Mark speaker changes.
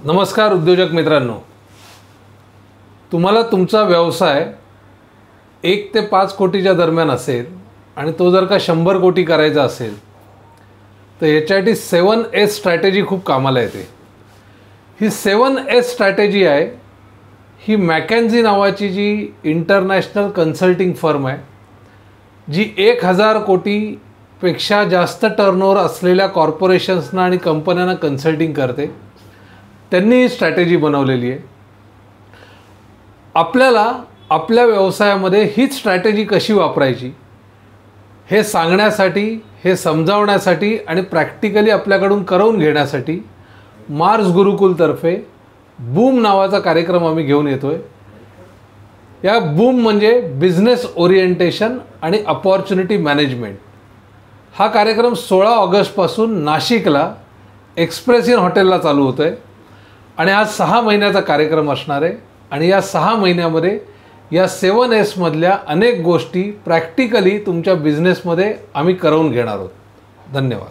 Speaker 1: नमस्कार उद्योजक मित्रांनो, तुम्हाला तुमचा व्यवसाय 1 ते 5 कोटीच्या दरम्यान असेल आणि तो जर का 100 कोटी करायचा असेल तर याच्यासाठी 7S स्ट्रॅटेजी खूप कामाला येते। ही 7S स्ट्रॅटेजी आहे ही मॅकेन्झी नावाची जी इंटरनॅशनल कन्सल्टिंग फर्म आहे, जी 1000 कोटीपेक्षा जास्त टर्नओव्हर असलेल्या कॉर्पोरेशन्सना आणि कंपन्यांना कन्सल्टिंग करते। त्यांनी ही स्ट्रॅटेजी बनवलेली आहे। आपल्याला आपल्या व्यवसायामध्ये हीच स्ट्रॅटेजी कशी वापरायची हे सांगण्यासाठी, हे समजावण्यासाठी आणि प्रॅक्टिकली आपल्याकडून करवून घेण्यासाठी मार्स गुरुकुलतर्फे बूम नावाचा कार्यक्रम आम्ही घेऊन येतोय। या बूम म्हणजे बिझनेस ओरिएंटेशन आणि अपॉर्च्युनिटी मॅनेजमेंट। हा कार्यक्रम 16 ऑगस्टपासून नाशिकला एक्सप्रेस इन हॉटेलला चालू होतोय आणि हा 6 महिन्याचा कार्यक्रम असणार आहे आणि या 6 महिन्यामध्ये या 7S मधल्या अनेक गोष्टी प्रॅक्टिकली तुमच्या बिझनेसमध्ये आम्ही करवून घेणार आहोत। धन्यवाद।